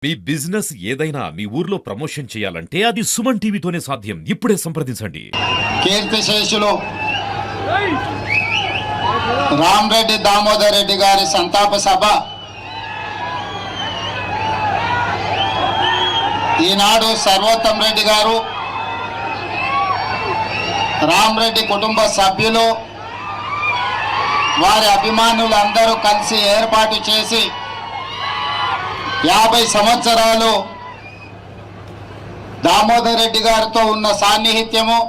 మీ business ఏదైనా మీ ఊర్లో promotion చేయాలంటే అది సుమన్ టీవీతోనే సాధ్యం. ఇప్పుడే సంప్రదించండి. కీర్తిశేషులు రామరెడ్డి దామోదర్ రెడ్డి గారి సంతాప సభ ఈనాడు సర్వోత్తమ్ రెడ్డి గారు, రామరెడ్డి కుటుంబ సభ్యులు, వారి అభిమానులందరూ కలిసి ఏర్పాటు చేసి 50 సంవత్సరాలు దామోదర్ రెడ్డి గారితో ఉన్న సాన్నిహిత్యము,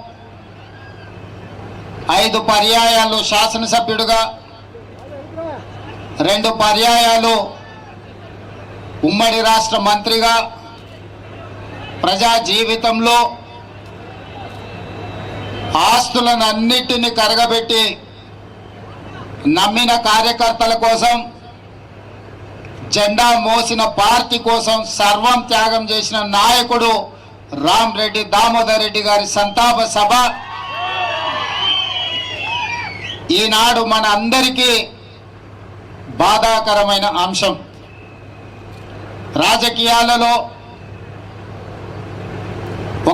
5 పర్యాయాలు శాసనసభ్యుడిగా, 2 పర్యాయాలు ఉమ్మడి రాష్ట్ర మంత్రిగా, ప్రజా జీవితంలో ఆస్తులను అన్నిటినీ కరగబెట్టి నమ్మిన కార్యకర్తల కోసం, జెండా మోసిన పార్టీ కోసం సర్వం త్యాగం చేసిన నాయకుడు రామరెడ్డి దామోదర్ రెడ్డి గారి సంతాప సభ ఈనాడు మన అందరికీ బాధాకరమైన అంశం. రాజకీయాలలో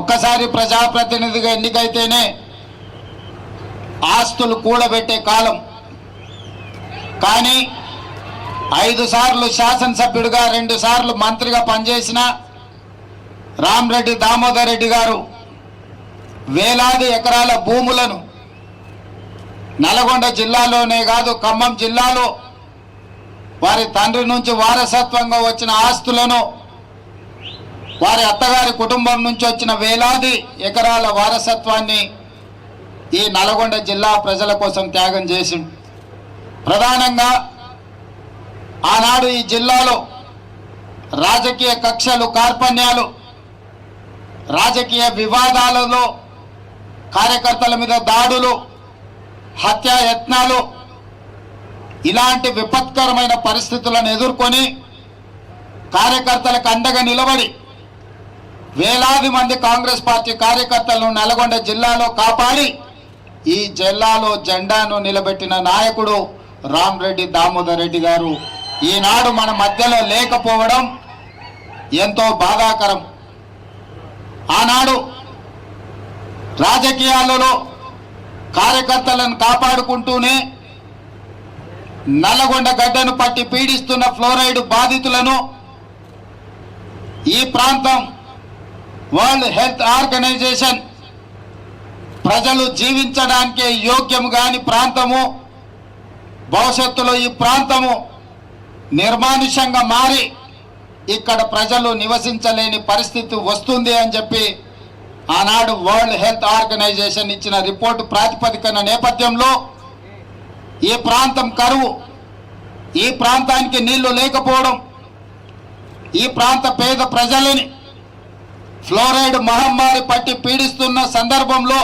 ఒక్కసారి ప్రజాప్రతినిధిగా ఎన్నికైతేనే ఆస్తులు కూడబెట్టే కాలం. కానీ 5 సార్లు శాసనసభ్యుడిగా, 2 సార్లు మంత్రిగా పనిచేసిన రామరెడ్డి దామోదర్ రెడ్డి గారు వేలాది ఎకరాల భూములను నల్గొండ జిల్లాలోనే కాదు, ఖమ్మం జిల్లాలో వారి తండ్రి నుంచి వారసత్వంగా వచ్చిన ఆస్తులను, వారి అత్తగారి కుటుంబం నుంచి వచ్చిన వేలాది ఎకరాల వారసత్వాన్ని ఈ నల్గొండ జిల్లా ప్రజల కోసం త్యాగం చేసిండు. ప్రధానంగా ఆనాడు ఈ జిల్లాలో రాజకీయ కక్షలు, కార్పణ్యాలు, రాజకీయ వివాదాలలో కార్యకర్తల మీద దాడులు, హత్యాయత్నాలు, ఇలాంటి విపత్కరమైన పరిస్థితులను ఎదుర్కొని కార్యకర్తలకు అండగా నిలబడి వేలాది మంది కాంగ్రెస్ పార్టీ కార్యకర్తలను నల్గొండ జిల్లాలో కాపాడి ఈ జిల్లాలో జెండాను నిలబెట్టిన నాయకుడు రామరెడ్డి దామోదర్ రెడ్డి గారు ఈనాడు మన మధ్యలో లేకపోవడం ఎంతో బాధాకరం. ఆనాడు రాజకీయాలలో కార్యకర్తలను కాపాడుకుంటూనే నల్లగొండ గడ్డను పట్టి పీడిస్తున్న ఫ్లోరైడ్ బాధితులను ఈ ప్రాంతం వరల్డ్ హెల్త్ ఆర్గనైజేషన్ ప్రజలు జీవించడానికి యోగ్యం కాని ప్రాంతము, భవిష్యత్తులో ఈ ప్రాంతము నిర్మానుష్యంగా మారి ఇక్కడ ప్రజలు నివసించలేని పరిస్థితి వస్తుంది అని చెప్పి ఆనాడు వరల్డ్ హెల్త్ ఆర్గనైజేషన్ ఇచ్చిన రిపోర్టు ప్రాతిపదికన నేపథ్యంలో ఈ ప్రాంతం కరువు, ఈ ప్రాంతానికి నీళ్లు లేకపోవడం, ఈ ప్రాంత పేద ప్రజలని ఫ్లోరైడ్ మహమ్మారి పట్టి పీడిస్తున్న సందర్భంలో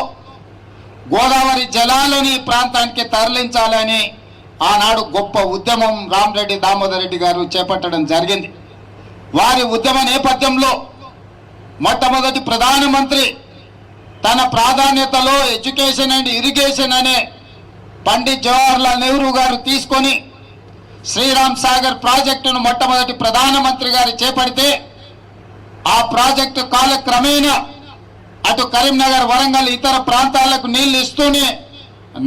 గోదావరి జలాలను ఈ ప్రాంతానికి తరలించాలని ఆనాడు గొప్ప ఉద్యమం రామరెడ్డి దామోదర్ రెడ్డి గారు చేపట్టడం జరిగింది. వారి ఉద్యమ నేపథ్యంలో మొట్టమొదటి ప్రధానమంత్రి తన ప్రాధాన్యతలో ఎడ్యుకేషన్ అండ్ ఇరిగేషన్ అనే పండిత్ జవహర్లాల్ నెహ్రూ గారు తీసుకొని శ్రీరామ్ సాగర్ ప్రాజెక్టును మొట్టమొదటి ప్రధానమంత్రి గారు చేపడితే ఆ ప్రాజెక్టు కాలక్రమేణా అటు కరీంనగర్, వరంగల్, ఇతర ప్రాంతాలకు నీళ్లు ఇస్తూనే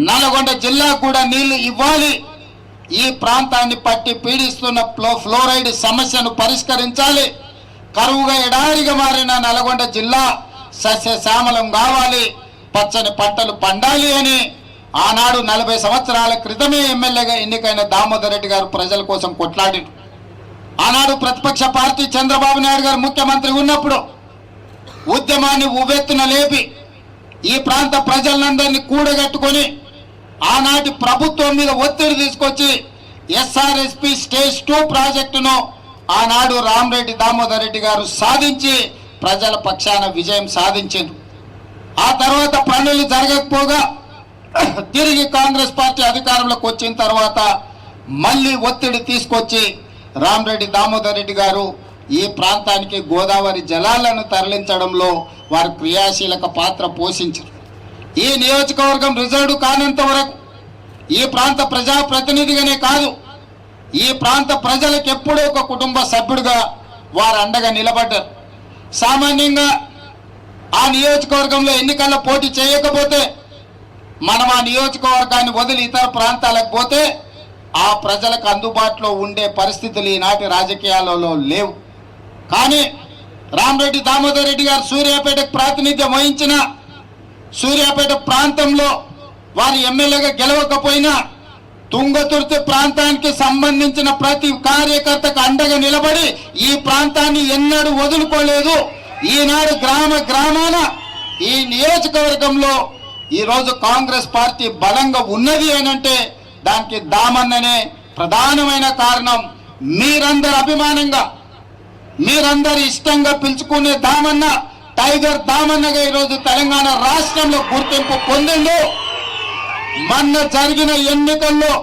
నల్గొండ జిల్లాకు కూడా నీళ్లు ఇవ్వాలి, ఈ ప్రాంతాన్ని పట్టి పీడిస్తున్న ఫ్లోరైడ్ సమస్యను పరిష్కరించాలి, కరువుగా ఎడారిగా మారిన నల్గొండ జిల్లా సస్యశ్యామలం కావాలి, పచ్చని పంటలు పండాలి అని ఆనాడు 40 సంవత్సరాల క్రితమే ఎమ్మెల్యేగా ఎన్నికైన దామోదర్ రెడ్డి గారు ప్రజల కోసం కొట్లాడిండు. ఆనాడు ప్రతిపక్ష పార్టీ చంద్రబాబు నాయుడు గారు ముఖ్యమంత్రి ఉన్నప్పుడు ఉద్యమాన్ని ఉవ్వెత్తున లేపి ఈ ప్రాంత ప్రజలందరినీ కూడగట్టుకొని ఆనాటి ప్రభుత్వం మీద ఒత్తిడి తీసుకొచ్చి ఎస్ఆర్ఎస్పి స్టేజ్ 2 ప్రాజెక్టును ఆనాడు రామరెడ్డి దామోదర్ రెడ్డి గారు సాధించి ప్రజల పక్షాన విజయం సాధించారు. ఆ తర్వాత పనులు జరగకపోగా తిరిగి కాంగ్రెస్ పార్టీ అధికారంలోకి వచ్చిన తర్వాత మళ్ళీ ఒత్తిడి తీసుకొచ్చి రామరెడ్డి దామోదర్ రెడ్డి గారు ఈ ప్రాంతానికి గోదావరి జలాలను తరలించడంలో వారు క్రియాశీలక పాత్ర పోషించారు. ఈ నియోజకవర్గం రిజర్వ్ కానంత వరకు ఈ ప్రాంత ప్రజాప్రతినిధిగానే కాదు, ఈ ప్రాంత ప్రజలకు ఎప్పుడూ ఒక కుటుంబ సభ్యుడిగా వారు అండగా నిలబడ్డారు. సామాన్యంగా ఆ నియోజకవర్గంలో ఎన్నికల్లో పోటీ చేయకపోతే మనం ఆ నియోజకవర్గాన్ని వదిలి ఇతర ప్రాంతాలకు పోతే ఆ ప్రజలకు అందుబాటులో ఉండే పరిస్థితులు ఈనాటి రాజకీయాలలో లేవు. కానీ రామరెడ్డి దామోదర్ రెడ్డి గారు సూర్యాపేటకు ప్రాతినిధ్యం వహించిన సూర్యాపేట ప్రాంతంలో వారి ఎమ్మెల్యేగా గెలవకపోయినా తుంగతుర్తి ప్రాంతానికి సంబంధించిన ప్రతి కార్యకర్తకు అండగా నిలబడి ఈ ప్రాంతాన్ని ఎన్నడూ వదులుకోలేదు. ఈనాడు గ్రామాన ఈ నియోజకవర్గంలో ఈరోజు కాంగ్రెస్ పార్టీ బలంగా ఉన్నది అనంటే దానికి దామన్ననే ప్రధానమైన కారణం. మీరందరు అభిమానంగా మీరందరు ఇష్టంగా పిలుచుకునే దామన్న టైగర్ దామన్నగా ఈరోజు తెలంగాణ రాష్ట్రంలో గుర్తింపు పొందిండు. మొన్న జరిగిన ఎన్నికల్లో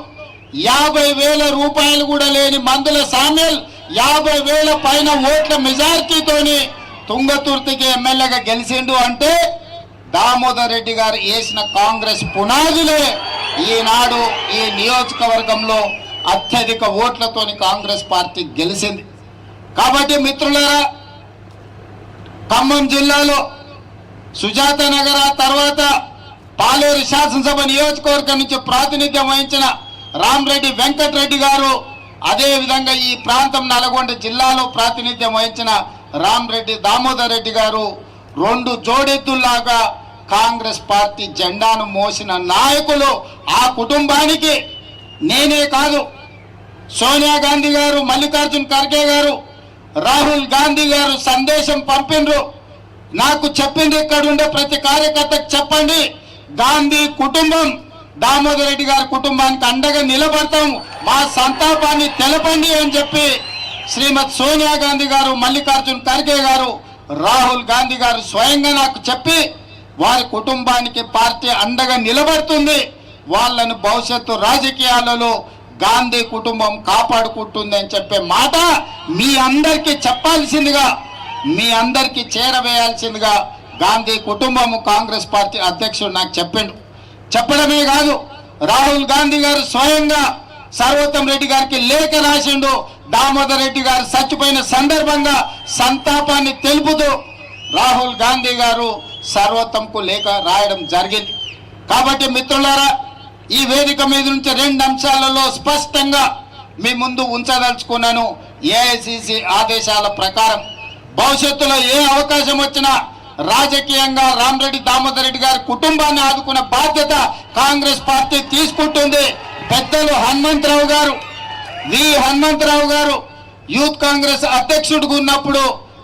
50,000 రూపాయలు కూడా లేని మందుల సామ్యల్ 50,000 పైన ఓట్ల మెజార్టీతోని తుంగతుర్తికి ఎమ్మెల్యేగా గెలిచిండు అంటే దామోదర్ రెడ్డి గారు వేసిన కాంగ్రెస్ పునాదులే ఈనాడు ఈ నియోజకవర్గంలో అత్యధిక ఓట్లతోని కాంగ్రెస్ పార్టీ గెలిచింది. కాబట్టి మిత్రులారా, ఖమ్మం జిల్లాలో సుజాత నగర తర్వాత పాలేరు శాసనసభ నియోజకవర్గం నుంచి ప్రాతినిధ్యం వహించిన రామరెడ్డి వెంకటరెడ్డి గారు, అదేవిధంగా ఈ ప్రాంతం నల్గొండ జిల్లాలో ప్రాతినిధ్యం వహించిన రామరెడ్డి దామోదర్ రెడ్డి గారు రెండు జోడెద్దుల్లాగా కాంగ్రెస్ పార్టీ జెండాను మోసిన నాయకులు. ఆ కుటుంబానికి నేనే కాదు, సోనియా గాంధీ గారు, మల్లికార్జున్ ఖర్గే గారు, రాహుల్ గాంధీ గారు సందేశం పంపిండ్రు. నాకు చెప్పింది ఇక్కడ ఉండే ప్రతి కార్యకర్తకు చెప్పండి, గాంధీ కుటుంబం దామోదర్ రెడ్డి గారి కుటుంబానికి అండగా నిలబడతాం, మా సంతాపాన్ని తెలపండి అని చెప్పి శ్రీమతి సోనియా గాంధీ గారు, మల్లికార్జున్ ఖర్గే గారు, రాహుల్ గాంధీ గారు స్వయంగా నాకు చెప్పి వారి కుటుంబానికి పార్టీ అండగా నిలబడుతుంది, వాళ్ళను భవిష్యత్తు రాజకీయాలలో గాంధీ కుటుంబం కాపాడుకుంటుంది అని చెప్పే మాట మీ అందరికీ చెప్పాల్సిందిగా, మీ అందరికీ చేరవేయాల్సిందిగా గాంధీ కుటుంబము కాంగ్రెస్ పార్టీ అధ్యక్షుడు నాకు చెప్పిండు. చెప్పడమే కాదు, రాహుల్ గాంధీ గారు స్వయంగా సర్వోత్తమ్ రెడ్డి గారికి లేఖ రాసిండు. దామోదర్ రెడ్డి గారు చచ్చిపోయిన సందర్భంగా సంతాపాన్ని తెలుపుతూ రాహుల్ గాంధీ గారు సర్వోత్తమ్కు లేఖ రాయడం జరిగింది. కాబట్టి మిత్రులారా, ఈ వేదిక మీద నుంచి 2 అంశాలలో స్పష్టంగా మీ ముందు ఉంచదలుచుకున్నాను. ఏఐసిసి ఆదేశాల ప్రకారం భవిష్యత్తులో ఏ అవకాశం వచ్చినా రాజకీయంగా రామరెడ్డి దామోదర్ రెడ్డి గారి కుటుంబాన్ని ఆదుకునే బాధ్యత కాంగ్రెస్ పార్టీ తీసుకుంటుంది. పెద్దలు హనుమంతరావు గారు, హనుమంతరావు గారు యూత్ కాంగ్రెస్ అధ్యక్షుడిగా ఉన్నప్పుడు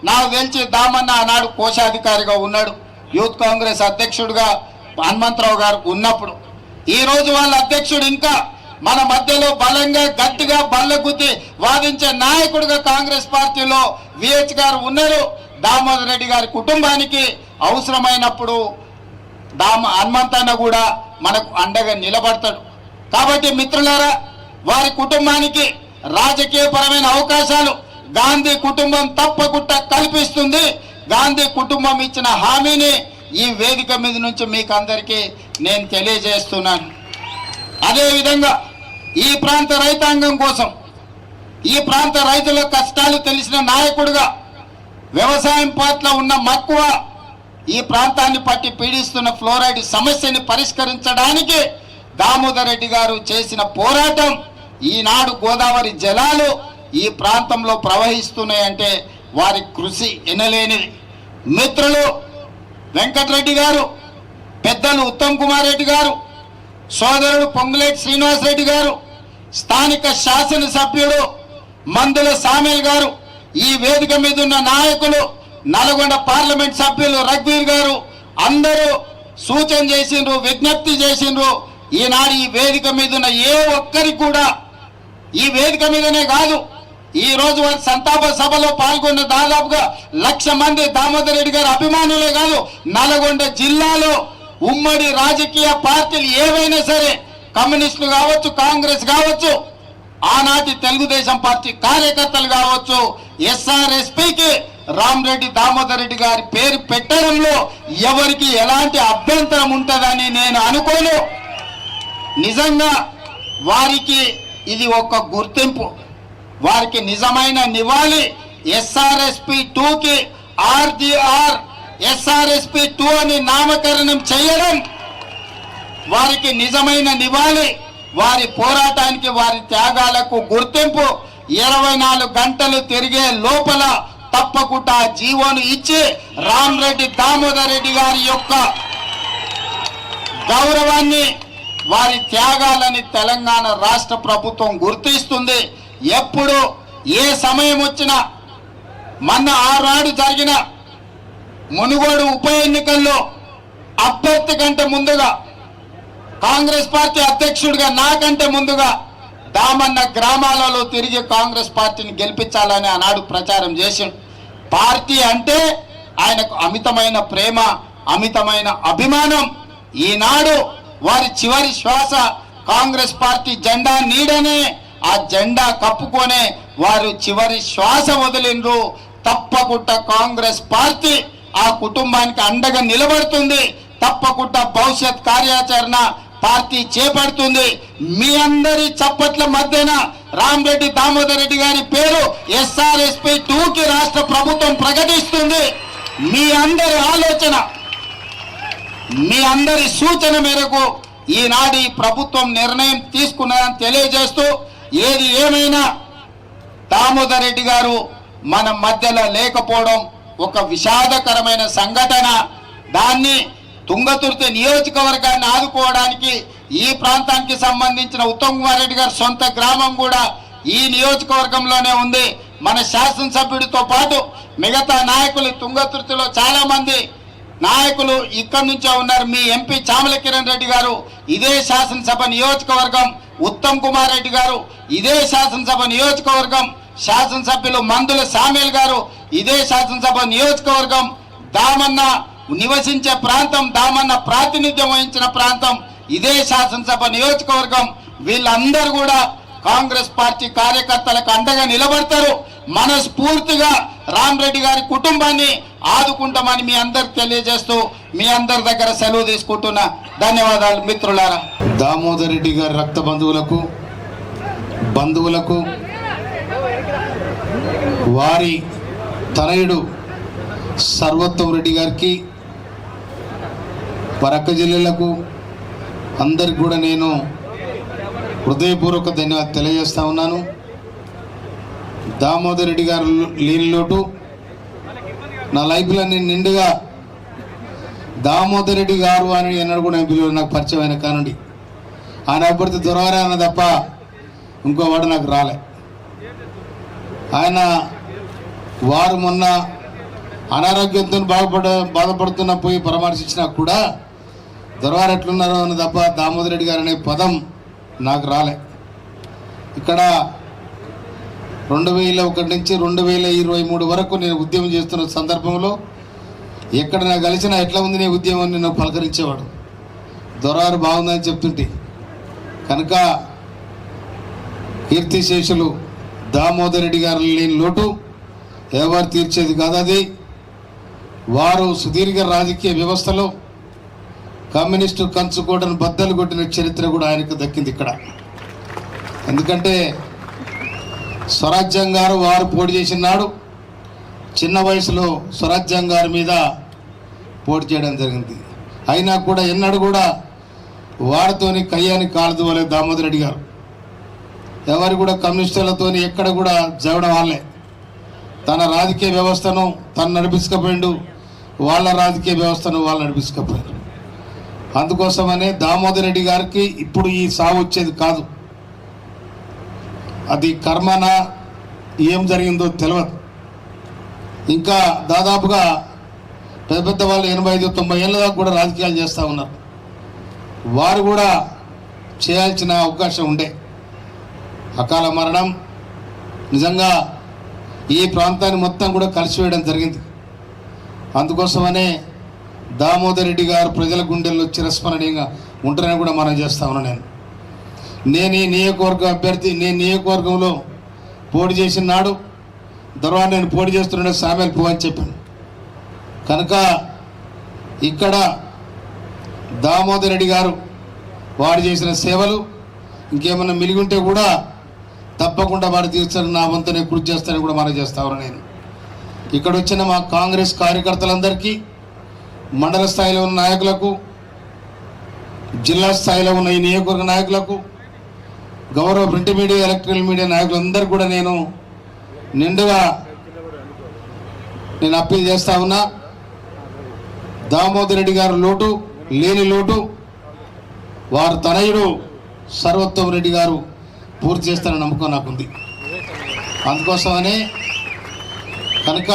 నాకు తెలిసి దామన్న ఆనాడు కోశాధికారిగా ఉన్నాడు. యూత్ కాంగ్రెస్ అధ్యక్షుడిగా హనుమంతరావు గారు ఉన్నప్పుడు ఈ రోజు వాళ్ళ అధ్యక్షుడు ఇంకా మన మధ్యలో బలంగా గట్టిగా బల్లగుద్ది వాదించే నాయకుడిగా కాంగ్రెస్ పార్టీలో విహెచ్ గారు ఉన్నారు. దామోదర్ రెడ్డి గారి కుటుంబానికి అవసరమైనప్పుడు హనుమంతన్న కూడా మనకు అండగా నిలబడతాడు. కాబట్టి మిత్రులారా, వారి కుటుంబానికి రాజకీయపరమైన అవకాశాలు గాంధీ కుటుంబం తప్పకుండా కల్పిస్తుంది. గాంధీ కుటుంబం ఇచ్చిన హామీని ఈ వేదిక మీద నుంచి మీకు అందరికీ నేను తెలియజేస్తున్నాను. అదేవిధంగా ఈ ప్రాంత రైతాంగం కోసం, ఈ ప్రాంత రైతుల కష్టాలు తెలిసిన నాయకుడిగా, వ్యవసాయం పట్ల ఉన్న మక్కువ, ఈ ప్రాంతాన్ని పట్టి పీడిస్తున్న ఫ్లోరైడ్ సమస్యని పరిష్కరించడానికి దామోదర్ రెడ్డి గారు చేసిన పోరాటం, ఈనాడు గోదావరి జలాలు ఈ ప్రాంతంలో ప్రవహిస్తున్నాయంటే వారి కృషి ఎనలేనిది. మిత్రులు వెంకటరెడ్డి గారు, పెద్దలు ఉత్తమ్ కుమార్ రెడ్డి గారు, సోదరుడు పొంగులేటి శ్రీనివాస్ రెడ్డి గారు, స్థానిక శాసనసభ్యుడు మందుల సామేల్ గారు, ఈ వేదిక మీద ఉన్న నాయకులు, నల్గొండ పార్లమెంట్ సభ్యులు రఘువీర్ గారు అందరూ సూచన చేసిండ్రు, విజ్ఞప్తి చేసిండ్రు. ఈనాడు ఈ వేదిక మీద ఉన్న ఏ ఒక్కరికి కూడా, ఈ వేదిక మీదనే కాదు, ఈ రోజు వారి సంతాప సభలో పాల్గొన్న దాదాపుగా 1,00,000 మంది దామోదర్ రెడ్డి గారి అభిమానులే కాదు, నల్గొండ జిల్లాలో ఉమ్మడి రాజకీయ పార్టీలు ఏవైనా సరే, కమ్యూనిస్టులు కావచ్చు, కాంగ్రెస్ కావచ్చు, ఆనాటి తెలుగుదేశం పార్టీ కార్యకర్తలు కావచ్చు, ఎస్ఆర్ఎస్పీకి రామరెడ్డి దామోదర్ రెడ్డి గారి పేరు పెట్టడంలో ఎవరికి ఎలాంటి అభ్యంతరం ఉంటుందని నేను అనుకోను. నిజంగా వారికి ఇది ఒక గుర్తింపు, వారికి నిజమైన నివాళి ఎస్ఆర్ఎస్పి 2కి RGR ఎస్ఆర్ఎస్పి 2 అని నామకరణం చేయడం వారికి నిజమైన నివాళి, వారి పోరాటానికి, వారి త్యాగాలకు గుర్తింపు. 24 గంటలు తిరిగే లోపల తప్పకుండా జీవోను ఇచ్చి రామరెడ్డి దామోదర్ రెడ్డి గారి యొక్క గౌరవాన్ని, వారి త్యాగాలని తెలంగాణ రాష్ట్ర ప్రభుత్వం గుర్తిస్తుంది. ఎప్పుడు ఏ సమయం వచ్చినా, మొన్న ఆనాడు జరిగిన మునుగోడు ఉప ఎన్నికల్లో అభ్యర్థి కంటే ముందుగా, కాంగ్రెస్ పార్టీ అధ్యక్షుడిగా నాకంటే ముందుగా దామన్న గ్రామాలలో తిరిగి కాంగ్రెస్ పార్టీని గెలిపించాలని ఆనాడు ప్రచారం చేసిండు. పార్టీ అంటే ఆయనకు అమితమైన ప్రేమ, అమితమైన అభిమానం. ఈనాడు వారి చివరి శ్వాస కాంగ్రెస్ పార్టీ జెండా నీడనే, ఆ జెండా కప్పుకొనే వారు చివరి శ్వాస వదిలిండ్రు. తప్పకుండా కాంగ్రెస్ పార్టీ ఆ కుటుంబానికి అండగా నిలబడుతుంది. తప్పకుండా భవిష్యత్ కార్యాచరణ పార్టీ చేపడుతుంది. మీ అందరి చప్పట్ల మధ్యన రామరెడ్డి దామోదర్ రెడ్డి గారి పేరు ఎస్ఆర్ఎస్పి 2కి రాష్ట్ర ప్రభుత్వం ప్రకటిస్తుంది. మీ అందరి ఆలోచన, మీ అందరి సూచన మేరకు ఈనాడు ఈ ప్రభుత్వం నిర్ణయం తీసుకున్నదని తెలియజేస్తూ, ఏది ఏమైనా దామోదర్ రెడ్డి గారు మన మధ్యలో లేకపోవడం ఒక విషాదకరమైన సంఘటన. దాన్ని తుంగతుర్తి నియోజకవర్గాన్ని ఆదుకోవడానికి ఈ ప్రాంతానికి సంబంధించిన ఉత్తమ్ కుమార్ రెడ్డి గారి సొంత గ్రామం కూడా ఈ నియోజకవర్గంలోనే ఉంది. మన శాసనసభ్యుడితో పాటు మిగతా నాయకులు తుంగతుర్తిలో చాలా మంది నాయకులు ఇక్కడి నుంచే ఉన్నారు. మీ ఎంపీ చామల కిరణ్ రెడ్డి గారు ఇదే శాసనసభ నియోజకవర్గం, ఉత్తమ్ కుమార్ రెడ్డి గారు ఇదే శాసనసభ నియోజకవర్గం, శాసనసభ్యులు మందుల సామేల్ గారు ఇదే శాసనసభ నియోజకవర్గం, దామన్న నివసించే ప్రాంతం, దామన్న ప్రాతినిధ్యం వహించిన ప్రాంతం ఇదే శాసనసభ నియోజకవర్గం. వీళ్ళందరూ కూడా కాంగ్రెస్ పార్టీ కార్యకర్తలకు అండగా నిలబడతారు. మనస్ఫూర్తిగా రామరెడ్డి గారి కుటుంబాన్ని ఆదుకుంటామని మీ అందరికి తెలియజేస్తూ మీ అందరి దగ్గర సెలవు తీసుకుంటున్నా. ధన్యవాదాలు మిత్రులారా. దామోదర్ రెడ్డి గారి రక్త బంధువులకు వారి తనయుడు సర్వోత్తమ్ రెడ్డి గారికి, పరక్క జిల్లాలకు అందరికి కూడా నేను హృదయపూర్వక ధన్యవాదాలు తెలియజేస్తా ఉన్నాను. దామోదర్ రెడ్డి గారు లేని లోటు నా లైఫ్లో నేను నిండుగా దామోదర్ రెడ్డి గారు అని ఎన్నడూ కూడా పిలువ నాకు పరిచయం అయిన కానుండి ఆయన అప్పటితో దొరవరా అన్న తప్ప ఇంకో వాడు నాకు రాలే. ఆయన వారు మొన్న అనారోగ్యంతో బాధపడుతున్న పోయి పరామర్శించినా కూడా దొరవారు ఎట్లున్నారో అని తప్ప దామోదర్ రెడ్డి గారు అనే పదం నాకు రాలే. ఇక్కడ 2001 నుంచి 2023 వరకు నేను ఉద్యమం చేస్తున్న సందర్భంలో ఎక్కడ నాకు కలిసినా ఎట్లా ఉంది నీ ఉద్యమం అని నేను పలకరించేవాడు. దొరవారు బాగుందని చెప్తుంటే కనుక కీర్తిశేషులు దామోదర్ రెడ్డి గారు లేని లోటు ఎవరు తీర్చేది కాదు. అది వారు సుదీర్ఘ రాజకీయ వ్యవస్థలో కమ్యూనిస్టు కంచుకోటను బద్దలు కొట్టిన చరిత్ర కూడా ఆయనకు దక్కింది ఇక్కడ. ఎందుకంటే స్వరాజ్యం గారు వారు పోటీ చేసిన నాడు చిన్న వయసులో స్వరాజ్యం గారి మీద పోటీ చేయడం జరిగింది. అయినా కూడా ఎన్నడూ కూడా వారితోని కయ్యాని కాలదువలేదు దామోదర్ రెడ్డి గారు. ఎవరు కూడా కమ్యూనిస్టులతోని ఎక్కడ కూడా జవడం వాళ్ళే. తన రాజకీయ వ్యవస్థను తను నడిపించకపోయిండు, వాళ్ళ రాజకీయ వ్యవస్థను వాళ్ళు నడిపించకపోయారు. అందుకోసమనే దామోదర్ రెడ్డి గారికి ఇప్పుడు ఈ సాగు వచ్చేది కాదు. అది కర్మన ఏం జరిగిందో తెలియదు. ఇంకా దాదాపుగా పెద్ద పెద్ద వాళ్ళు 85-90 ఏళ్ళ దాకా కూడా రాజకీయాలు చేస్తూ ఉన్నారు. వారు కూడా చేయాల్సిన అవకాశం ఉండే. అకాల మరణం నిజంగా ఈ ప్రాంతాన్ని మొత్తం కూడా కలిసివేయడం జరిగింది. అందుకోసమనే దామోదర్ రెడ్డి గారు ప్రజల గుండెల్లో చిరస్మరణీయంగా ఉంటారని కూడా మనం చేస్తా ఉన్నాను. నేను ఈ నియోజకవర్గ అభ్యర్థి, నేను నియోజకవర్గంలో పోటీ చేసిన నాడు తర్వాత నేను పోటీ చేస్తున్న సామేల్ పో అని చెప్పాను. కనుక ఇక్కడ దామోదర్ రెడ్డి గారు వారు చేసిన సేవలు ఇంకేమన్నా మిలిగి ఉంటే కూడా తప్పకుండా వారు తీర్చాలని నా వంతునే కృషి చేస్తానని కూడా మనం చేస్తా ఉన్నాను. నేను ఇక్కడ వచ్చిన మా కాంగ్రెస్ కార్యకర్తలందరికీ, మండల స్థాయిలో ఉన్న నాయకులకు, జిల్లా స్థాయిలో ఉన్న ఈ నియోజకవర్గ నాయకులకు, గౌరవ ప్రింట్ మీడియా, ఎలక్ట్రికల్ మీడియా నాయకులందరికీ కూడా నేను నిండుగా అప్పీల్ చేస్తా ఉన్నా. దామోదర్ రెడ్డి గారు లోటు లేని లోటు వారు తనయుడు సర్వోత్తమ్ రెడ్డి గారు పూర్తి చేస్తారని నమ్మకం నాకుంది. అందుకోసమనే కనుక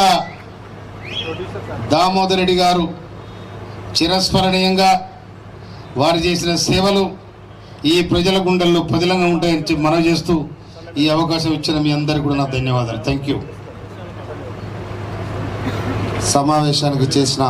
దామోదర్ రెడ్డి గారు చిరస్మరణీయంగా వారు చేసిన సేవలు ఈ ప్రజల గుండెల్లో పదిలంగా ఉంటాయని చెప్పి మనవి చేస్తూ ఈ అవకాశం ఇచ్చిన మీ అందరికీ కూడా నా ధన్యవాదాలు. Thank you. సమావేశానికి చేసిన